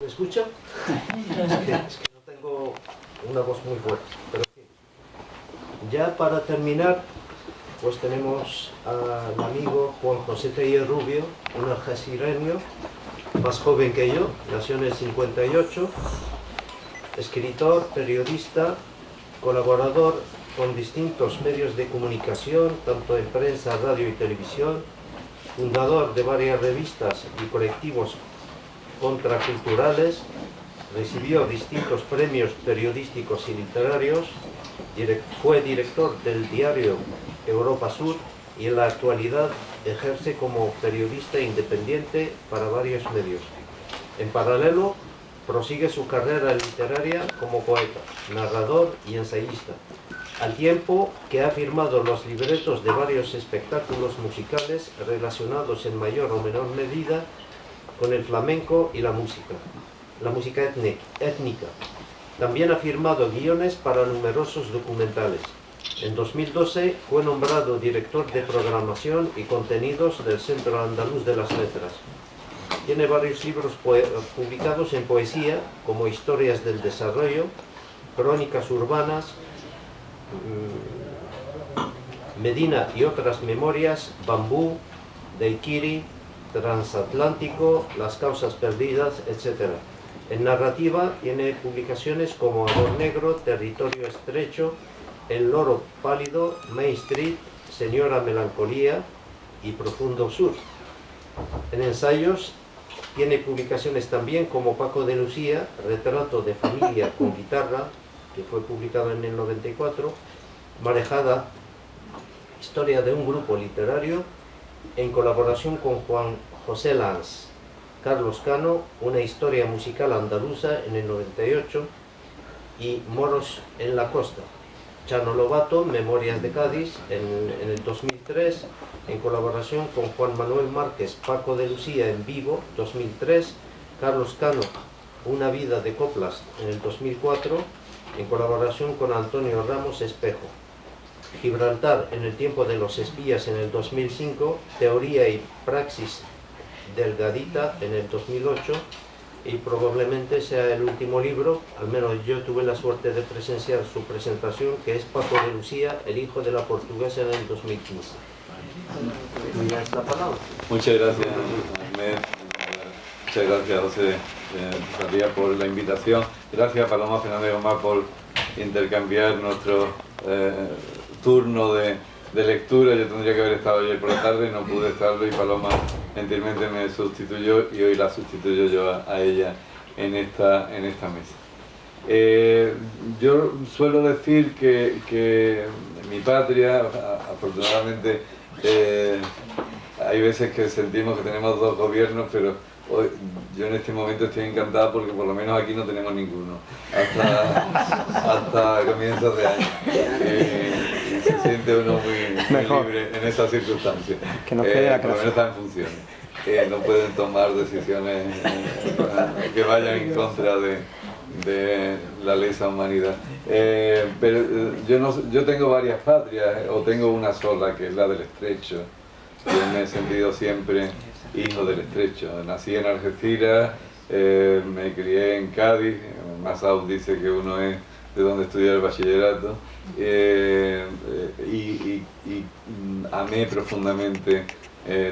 ¿Me escuchan? Es que no tengo una voz muy fuerte. Pero ya para terminar, pues tenemos al amigo Juan José Teller Rubio, un algecireño, más joven que yo, nació en el 58, escritor, periodista, colaborador con distintos medios de comunicación, tanto en prensa, radio y televisión, fundador de varias revistas y colectivos contraculturales, recibió distintos premios periodísticos y literarios, fue director del diario Europa Sur y en la actualidad ejerce como periodista independiente para varios medios. En paralelo, prosigue su carrera literaria como poeta, narrador y ensayista, al tiempo que ha firmado los libretos de varios espectáculos musicales relacionados en mayor o menor medida con el flamenco y la música étnica. También ha firmado guiones para numerosos documentales. En 2012 fue nombrado director de programación y contenidos del Centro Andaluz de las Letras. Tiene varios libros publicados en poesía, como Historias del Desarrollo, Crónicas Urbanas, Medina y otras memorias, Bambú, Daiquiri, Transatlántico, Las causas perdidas, etc. En narrativa tiene publicaciones como Amor Negro, Territorio Estrecho, El Loro Pálido, Main Street, Señora Melancolía y Profundo Sur. En ensayos tiene publicaciones también como Paco de Lucía, Retrato de familia con guitarra, que fue publicado en el 94, Marejada, Historia de un grupo literario, en colaboración con Juan José Lanz, Carlos Cano, Una historia musical andaluza en el 98 y Moros en la costa. Chano Lobato, Memorias de Cádiz en el 2003, en colaboración con Juan Manuel Márquez, Paco de Lucía en vivo, 2003, Carlos Cano, Una vida de coplas en el 2004, en colaboración con Antonio Ramos Espejo. Gibraltar en el tiempo de los espías en el 2005, Teoría y praxis delgadita en el 2008 y probablemente sea el último libro, al menos yo tuve la suerte de presenciar su presentación, que es Paco de Lucía, el hijo de la portuguesa en el 2015. La palabra. Muchas gracias, Ahmed. Muchas gracias, José María, por la invitación. Gracias, Paloma Fernández Omar, por intercambiar nuestro turno de lectura. Yo tendría que haber estado ayer por la tarde, no pude estarlo y Paloma gentilmente me sustituyó y hoy la sustituyo yo a ella en esta mesa. Yo suelo decir que mi patria, afortunadamente, hay veces que sentimos que tenemos dos gobiernos, pero hoy, yo en este momento estoy encantado porque por lo menos aquí no tenemos ninguno, hasta comienzos de año. Y se siente uno muy libre en esas circunstancias. Que no quede la por lo menos está en funciones. No pueden tomar decisiones que vayan en contra de la lesa humanidad. Pero yo tengo varias patrias, o tengo una sola, que es la del Estrecho. Yo me he sentido siempre hijo del Estrecho. Nací en Algeciras, me crié en Cádiz. Massaud dice que uno es de donde estudió el bachillerato, y amé profundamente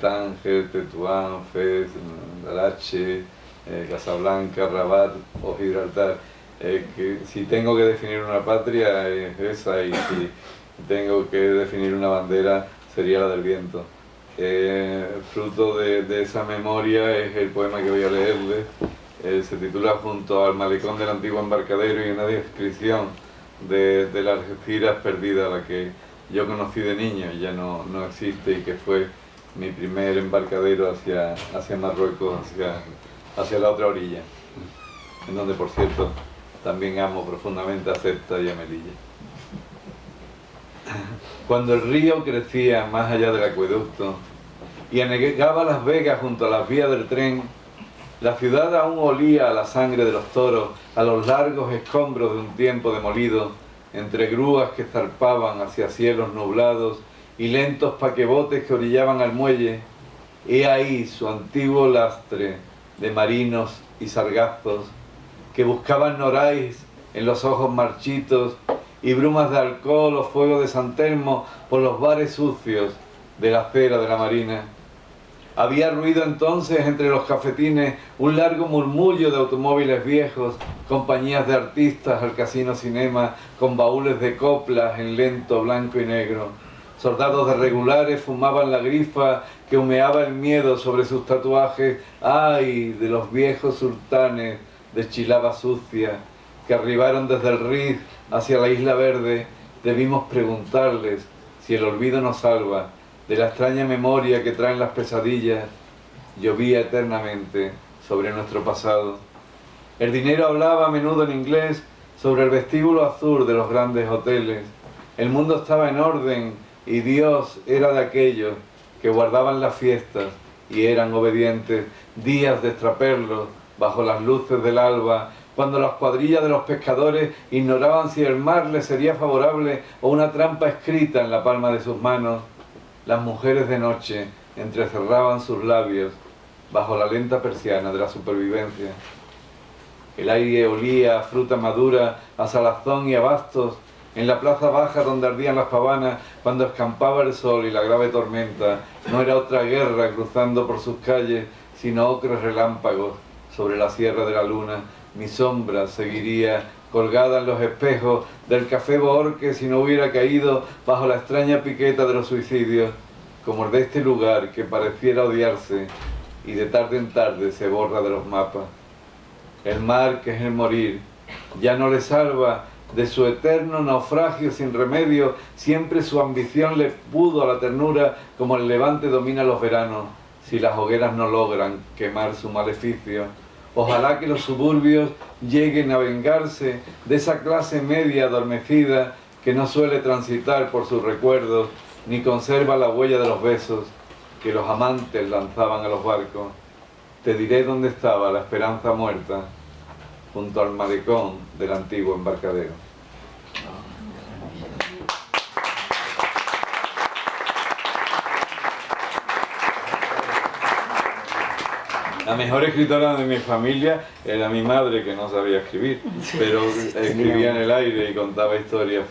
Tánger, Tetuán, Fez, Larache, Casablanca, Rabat o Gibraltar. Que si tengo que definir una patria es esa, y si tengo que definir una bandera sería la del viento. Fruto de esa memoria es el poema que voy a leerles. Se titula Junto al malecón del antiguo embarcadero, y una descripción de la Algeciras perdida, la que yo conocí de niño y ya no existe, y que fue mi primer embarcadero hacia Marruecos, hacia la otra orilla, en donde, por cierto, también amo profundamente a Ceuta y a Melilla. Cuando el río crecía más allá del acueducto y anegaba las vegas junto a las vías del tren, la ciudad aún olía a la sangre de los toros, a los largos escombros de un tiempo demolido, entre grúas que zarpaban hacia cielos nublados y lentos paquebotes que orillaban al muelle. He ahí su antiguo lastre de marinos y sargazos, que buscaban noráis en los ojos marchitos y brumas de alcohol o fuego de San Telmo por los bares sucios de la acera de la Marina. Había ruido entonces entre los cafetines un largo murmullo de automóviles viejos, compañías de artistas al casino cinema con baúles de coplas en lento blanco y negro. Soldados de regulares fumaban la grifa que humeaba el miedo sobre sus tatuajes. ¡Ay! De los viejos sultanes de Chilaba sucia que arribaron desde el Riz hacia la Isla Verde. Debimos preguntarles si el olvido nos salva de la extraña memoria que traen las pesadillas. Llovía eternamente sobre nuestro pasado. El dinero hablaba a menudo en inglés sobre el vestíbulo azul de los grandes hoteles. El mundo estaba en orden y Dios era de aquellos que guardaban las fiestas y eran obedientes. Días de extraperlos bajo las luces del alba, cuando las cuadrillas de los pescadores ignoraban si el mar les sería favorable o una trampa escrita en la palma de sus manos. Las mujeres de noche entrecerraban sus labios bajo la lenta persiana de la supervivencia. El aire olía a fruta madura, a salazón y a bastos. En la plaza baja donde ardían las pavanas, cuando escampaba el sol y la grave tormenta, no era otra guerra cruzando por sus calles, sino ocres relámpagos sobre la sierra de la luna. Mi sombra seguiría colgada en los espejos del café Borque si no hubiera caído bajo la extraña piqueta de los suicidios, como el de este lugar que pareciera odiarse y de tarde en tarde se borra de los mapas. El mar, que es el morir, ya no le salva de su eterno naufragio sin remedio. Siempre su ambición le pudo a la ternura, como el levante domina los veranos, si las hogueras no logran quemar su maleficio. Ojalá que los suburbios lleguen a vengarse de esa clase media adormecida que no suele transitar por sus recuerdos, ni conserva la huella de los besos que los amantes lanzaban a los barcos. Te diré dónde estaba la esperanza muerta, junto al malecón del antiguo embarcadero. La mejor escritora de mi familia era mi madre, que no sabía escribir, pero escribía en el aire y contaba historias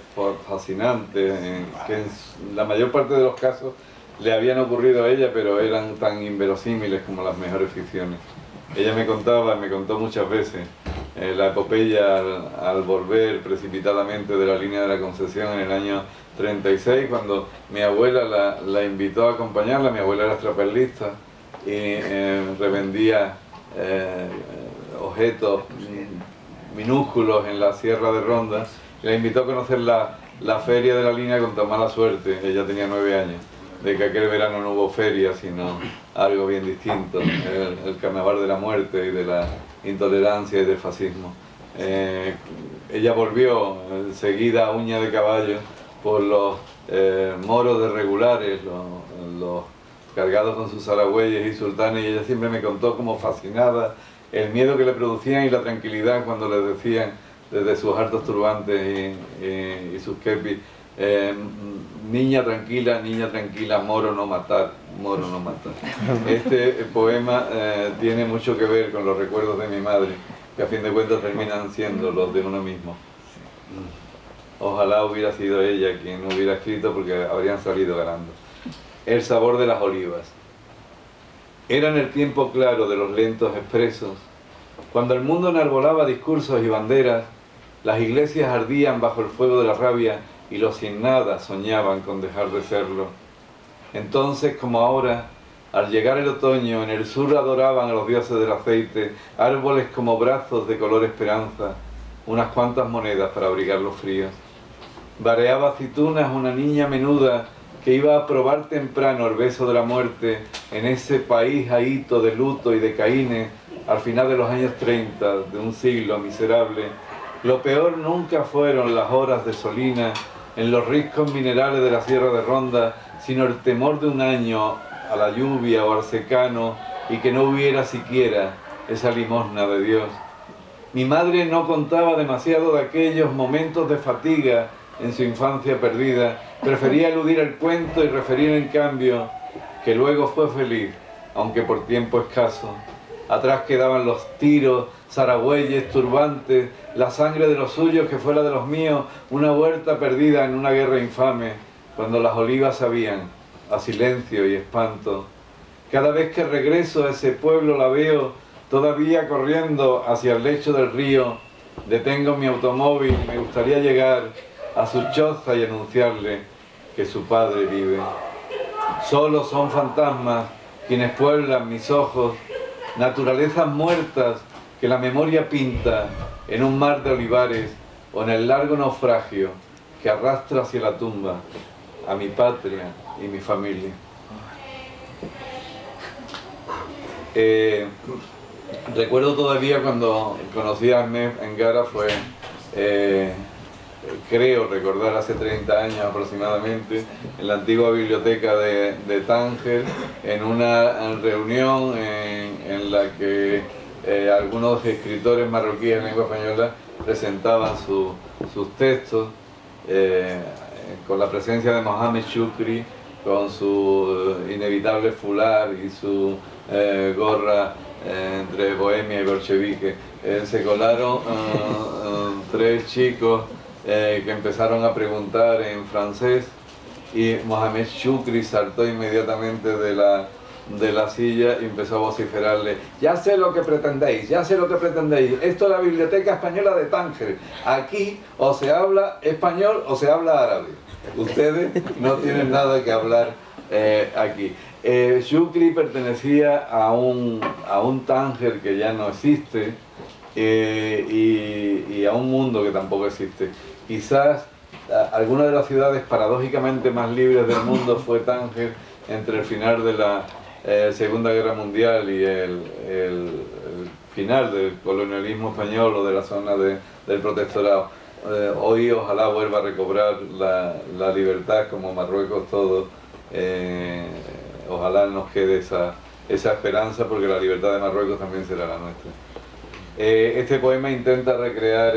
fascinantes, que en la mayor parte de los casos le habían ocurrido a ella, pero eran tan inverosímiles como las mejores ficciones. Ella me contó muchas veces la epopeya al volver precipitadamente de la línea de la Concepción en el año 36, cuando mi abuela la invitó a acompañarla. Mi abuela era extraperlista y revendía objetos minúsculos en la Sierra de Ronda. La invitó a conocer la feria de la línea con tan mala suerte, ella tenía 9 años, de que aquel verano no hubo feria, sino algo bien distinto, el carnaval de la muerte y de la intolerancia y del fascismo. Ella volvió seguida a uña de caballo por los moros de regulares, los cargados con sus zaragüeyes y sultanes, y ella siempre me contó como fascinada el miedo que le producían y la tranquilidad cuando les decían desde sus altos turbantes y sus kepis, niña tranquila, moro no matar, moro no matar. Este poema tiene mucho que ver con los recuerdos de mi madre, que a fin de cuentas terminan siendo los de uno mismo. Ojalá hubiera sido ella quien hubiera escrito, porque habrían salido ganando. El sabor de las olivas. Era en el tiempo claro de los lentos expresos, cuando el mundo enarbolaba discursos y banderas, las iglesias ardían bajo el fuego de la rabia y los sin nada soñaban con dejar de serlo. Entonces, como ahora, al llegar el otoño, en el sur adoraban a los dioses del aceite, árboles como brazos de color esperanza, unas cuantas monedas para abrigar los fríos. Vareaba aceitunas una niña menuda que iba a probar temprano el beso de la muerte en ese país ahito de luto y de caínes al final de los años 30 de un siglo miserable. Lo peor nunca fueron las horas de solina en los riscos minerales de la Sierra de Ronda, sino el temor de un año a la lluvia o al secano y que no hubiera siquiera esa limosna de Dios. Mi madre no contaba demasiado de aquellos momentos de fatiga en su infancia perdida, prefería eludir el cuento y referir en cambio que luego fue feliz, aunque por tiempo escaso. Atrás quedaban los tiros, zaragüeyes, turbantes, la sangre de los suyos que fue la de los míos, una huerta perdida en una guerra infame, cuando las olivas sabían a silencio y espanto. Cada vez que regreso a ese pueblo la veo todavía corriendo hacia el lecho del río. Detengo mi automóvil, me gustaría llegar a su choza y anunciarle que su padre vive. Solo son fantasmas quienes pueblan mis ojos, naturalezas muertas que la memoria pinta en un mar de olivares o en el largo naufragio que arrastra hacia la tumba a mi patria y mi familia. Recuerdo todavía cuando conocí a Ahmed Ngara, fue, creo recordar, hace 30 años aproximadamente, en la antigua biblioteca de Tánger, en una reunión en la que algunos escritores marroquíes en lengua española presentaban sus textos, con la presencia de Mohamed Shukri, con su inevitable fular y su gorra entre bohemia y bolchevique. Se colaron 3 chicos que empezaron a preguntar en francés, y Mohamed Shukri saltó inmediatamente de la silla y empezó a vociferarle: ya sé lo que pretendéis, ya sé lo que pretendéis, esto es la Biblioteca Española de Tánger, aquí o se habla español o se habla árabe, ustedes no tienen nada que hablar aquí. Shukri pertenecía a un Tánger que ya no existe, y a un mundo que tampoco existe. Quizás alguna de las ciudades paradójicamente más libres del mundo fue Tánger entre el final de la Segunda Guerra Mundial y el final del colonialismo español o de la zona del protectorado. Hoy ojalá vuelva a recobrar la libertad, como Marruecos todo. Ojalá nos quede esa esperanza, porque la libertad de Marruecos también será la nuestra. Este poema intenta recrear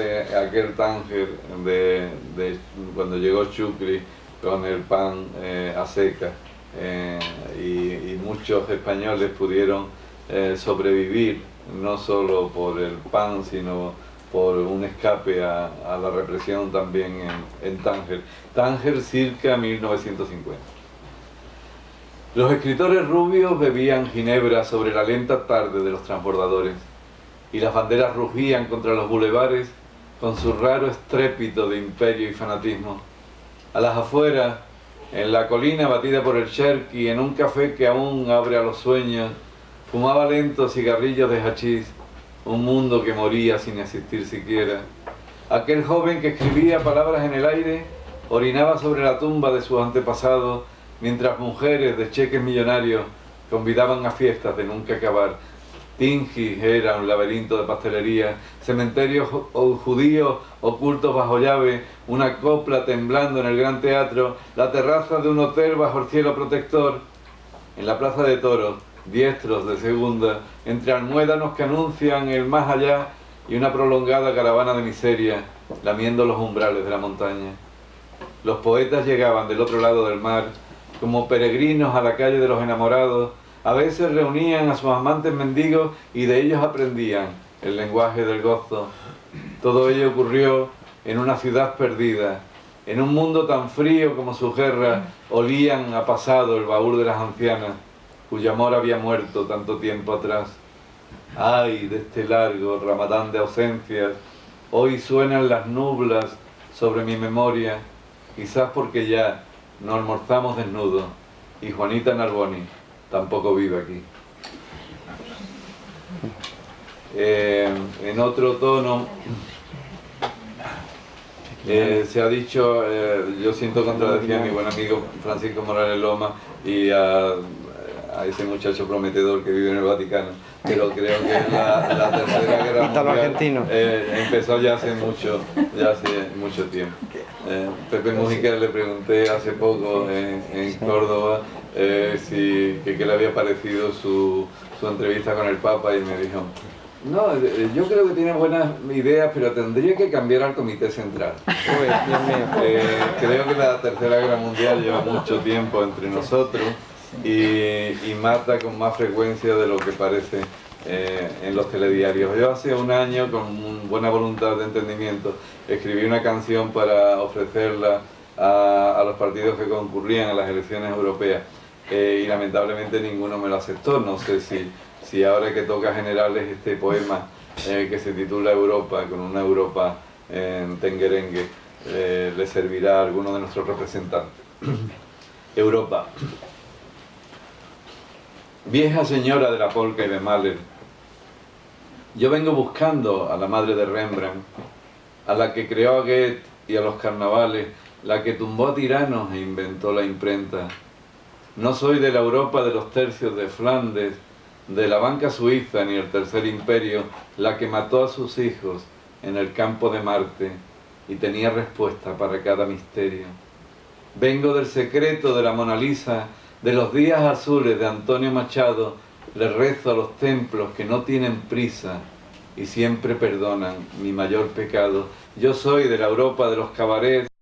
aquel Tánger de cuando llegó Shukri con el pan a seca, y muchos españoles pudieron sobrevivir no solo por el pan, sino por un escape a la represión también en Tánger. Tánger circa 1950. Los escritores rubios bebían ginebra sobre la lenta tarde de los transbordadores, y las banderas rugían contra los bulevares con su raro estrépito de imperio y fanatismo. A las afueras, en la colina batida por el Cherki, en un café que aún abre a los sueños, fumaba lentos cigarrillos de hachís, un mundo que moría sin existir siquiera. Aquel joven que escribía palabras en el aire orinaba sobre la tumba de sus antepasados, mientras mujeres de cheques millonarios convidaban a fiestas de nunca acabar. Tingis era un laberinto de pastelería, cementerios judíos ocultos bajo llave, una copla temblando en el gran teatro, la terraza de un hotel bajo el cielo protector. En la plaza de toros, diestros de segunda, entre almuédanos que anuncian el más allá, y una prolongada caravana de miseria, lamiendo los umbrales de la montaña. Los poetas llegaban del otro lado del mar, como peregrinos a la calle de los enamorados. A veces reunían a sus amantes mendigos y de ellos aprendían el lenguaje del gozo. Todo ello ocurrió en una ciudad perdida, en un mundo tan frío como sus guerras. Olían a pasado el baúl de las ancianas, cuyo amor había muerto tanto tiempo atrás. Ay, de este largo ramadán de ausencias, hoy suenan las nublas sobre mi memoria, quizás porque ya no almorzamos desnudos, y Juanita Narboni tampoco vive aquí. En otro tono, se ha dicho, yo siento contradecir a mi buen amigo Francisco Morales Loma y a ese muchacho prometedor que vive en el Vaticano, pero creo que la Tercera Guerra Mundial empezó ya hace mucho tiempo. Pepe Mujica le pregunté hace poco en Córdoba qué le había parecido su entrevista con el Papa, y me dijo: no, yo creo que tiene buenas ideas, pero tendría que cambiar al Comité Central. Creo que la Tercera Guerra Mundial lleva mucho tiempo entre nosotros y mata con más frecuencia de lo que parece en los telediarios. Yo hace un año, con buena voluntad de entendimiento, escribí una canción para ofrecerla a los partidos que concurrían a las elecciones europeas, y lamentablemente ninguno me lo aceptó. No sé si ahora que toca generarles este poema que se titula Europa, con una Europa en tenguerengue, le servirá a alguno de nuestros representantes. Europa. Vieja señora de la polka y de Mahler, yo vengo buscando a la madre de Rembrandt, a la que creó a Goethe y a los carnavales, la que tumbó a tiranos e inventó la imprenta. No soy de la Europa de los tercios de Flandes, de la banca suiza ni el Tercer Imperio, la que mató a sus hijos en el campo de Marte y tenía respuesta para cada misterio. Vengo del secreto de la Mona Lisa, de los días azules de Antonio Machado, le rezo a los templos que no tienen prisa y siempre perdonan mi mayor pecado. Yo soy de la Europa de los cabarets,